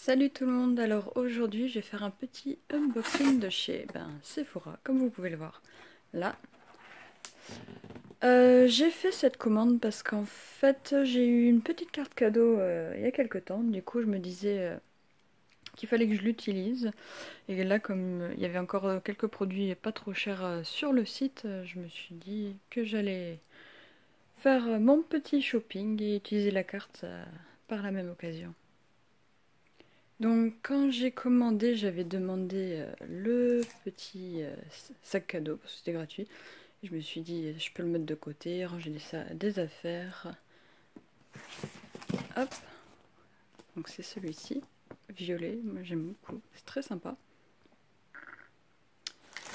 Salut tout le monde, alors aujourd'hui je vais faire un petit unboxing de chez Sephora, comme vous pouvez le voir là. J'ai fait cette commande parce qu'en fait j'ai eu une petite carte cadeau il y a quelques temps, du coup je me disais qu'il fallait que je l'utilise. Et là comme il y avait encore quelques produits pas trop chers sur le site, je me suis dit que j'allais faire mon petit shopping et utiliser la carte par la même occasion. Donc quand j'ai commandé, j'avais demandé le petit sac cadeau parce que c'était gratuit. Et je me suis dit, je peux le mettre de côté, ranger des affaires. Hop, donc c'est celui-ci, violet, moi j'aime beaucoup, c'est très sympa.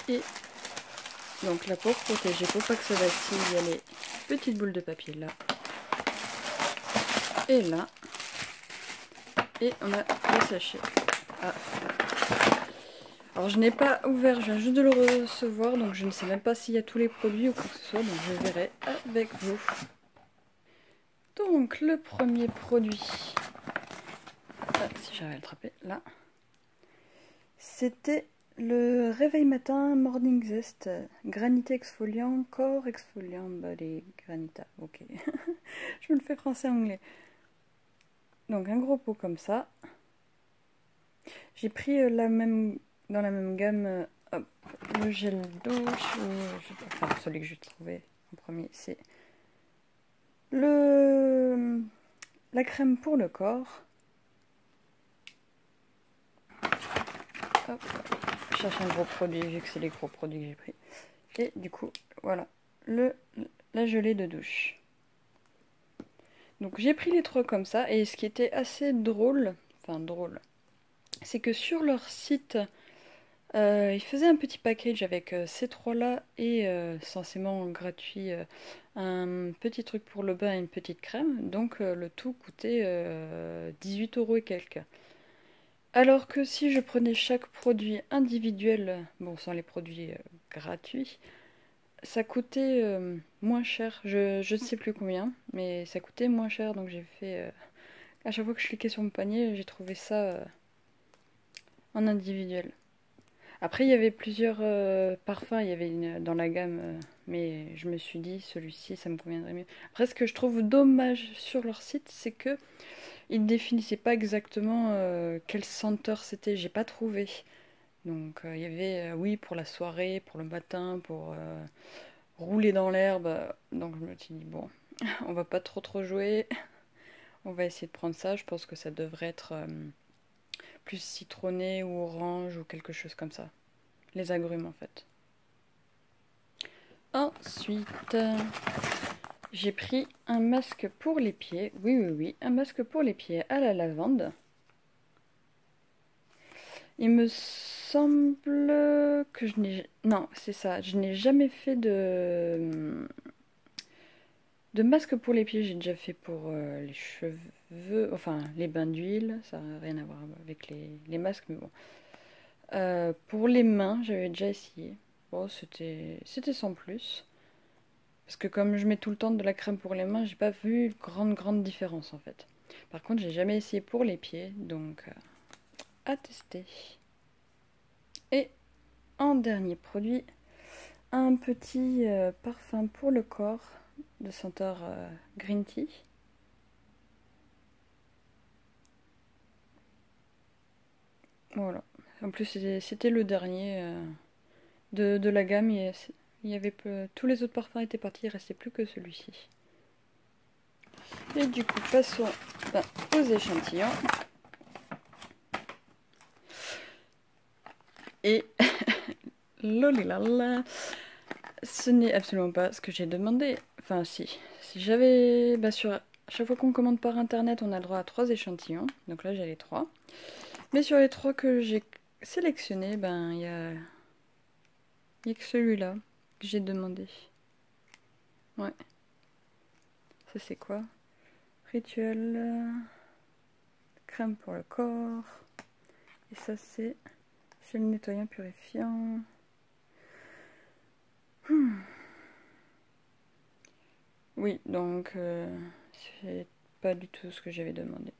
Et donc là pour protéger, pour pas que ça vacille, il y a les petites boules de papier là. Et là. Et on a les sachets. Ah. Alors je n'ai pas ouvert, je viens juste de le recevoir, donc je ne sais même pas s'il y a tous les produits ou quoi que ce soit, donc je verrai avec vous. Donc le premier produit, si j'arrive à l'attraper, là, c'était le réveil matin Morning Zest, granité exfoliant, corps exfoliant, body granita, ok, je me le fais français-anglais. Donc un gros pot comme ça, j'ai pris dans la même gamme, hop, le gel douche, enfin celui que j'ai trouvé en premier, c'est la crème pour le corps. Hop, je cherche un gros produit vu que c'est les gros produits que j'ai pris. Et du coup, voilà, la gelée de douche. Donc j'ai pris les trois comme ça, et ce qui était assez drôle, c'est que sur leur site, ils faisaient un petit package avec ces trois-là et censément gratuit un petit truc pour le bain et une petite crème. Donc le tout coûtait 18 € et quelques. Alors que si je prenais chaque produit individuel, bon sans les produits gratuits, ça coûtait moins cher. Je ne sais plus combien, mais ça coûtait moins cher. Donc j'ai fait... à chaque fois que je cliquais sur mon panier, j'ai trouvé ça en individuel. Après, il y avait plusieurs parfums, il y avait dans la gamme, mais je me suis dit, celui-ci, ça me conviendrait mieux. Après, ce que je trouve dommage sur leur site, c'est que ils ne définissaient pas exactement quelle senteur c'était, j'ai pas trouvé. Donc, il y avait, oui, pour la soirée, pour le matin, pour rouler dans l'herbe. Donc, je me suis dit, bon, on va pas trop jouer, on va essayer de prendre ça. Je pense que ça devrait être plus citronné ou orange ou quelque chose comme ça. Les agrumes en fait. Ensuite, j'ai pris un masque pour les pieds. Oui, un masque pour les pieds à la lavande. Il me semble que je n'ai... Non, c'est ça. Je n'ai jamais fait de masque pour les pieds. J'ai déjà fait pour les cheveux, enfin les bains d'huile. Ça n'a rien à voir avec les masques, mais bon. Pour les mains, j'avais déjà essayé. Bon, c'était sans plus. Parce que comme je mets tout le temps de la crème pour les mains, j'ai pas vu grande différence en fait. Par contre, j'ai jamais essayé pour les pieds, donc à tester. Et en dernier produit, un petit parfum pour le corps de senteur green tea. Voilà. En plus, c'était le dernier de la gamme. Il y avait tous les autres parfums étaient partis, il restait plus que celui-ci. Et du coup, passons aux échantillons. Et lolilala, ce n'est absolument pas ce que j'ai demandé. Enfin, si j'avais... sur chaque fois qu'on commande par internet, on a le droit à 3 échantillons. Donc là, j'ai les 3. Mais sur les 3 que j'ai sélectionnés, il y a que celui-là que j'ai demandé. Ouais. Ça, c'est quoi? Rituel. Crème pour le corps. Et ça, c'est le nettoyant purifiant. Oui, donc c'est pas du tout ce que j'avais demandé.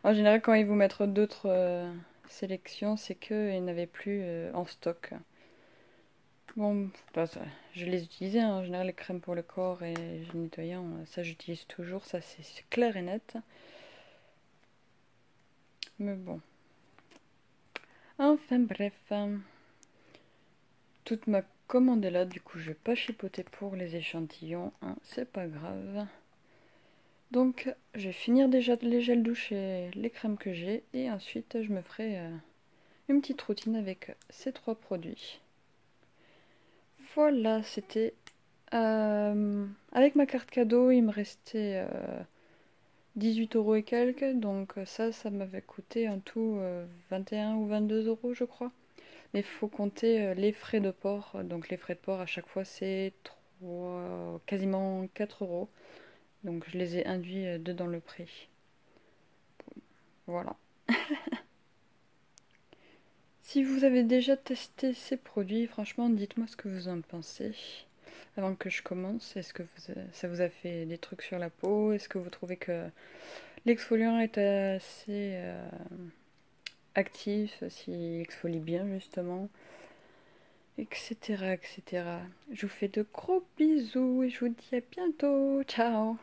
En général, quand ils vous mettent d'autres sélections, c'est qu'ils n'avaient plus en stock. Bon, bah, je les utilisais en général, les crèmes pour le corps et les nettoyants, ça j'utilise toujours, ça c'est clair et net. Mais bon. Enfin bref. Toute ma commande est là, du coup je vais pas chipoter pour les échantillons, hein, c'est pas grave. Donc je vais finir déjà les gels douche et les crèmes que j'ai et ensuite je me ferai une petite routine avec ces 3 produits. Voilà, c'était... avec ma carte cadeau, il me restait 18 € et quelques, donc ça m'avait coûté en tout 21 ou 22 € je crois. Mais il faut compter les frais de port, donc les frais de port à chaque fois c'est quasiment 4 €. Donc je les ai induits dedans le prix. Voilà. Si vous avez déjà testé ces produits, franchement, dites-moi ce que vous en pensez. Avant que je commence, est-ce que ça vous a fait des trucs sur la peau? Est-ce que vous trouvez que l'exfoliant est assez actif, s'il exfolie bien justement, etc., etc. Je vous fais de gros bisous et je vous dis à bientôt. Ciao!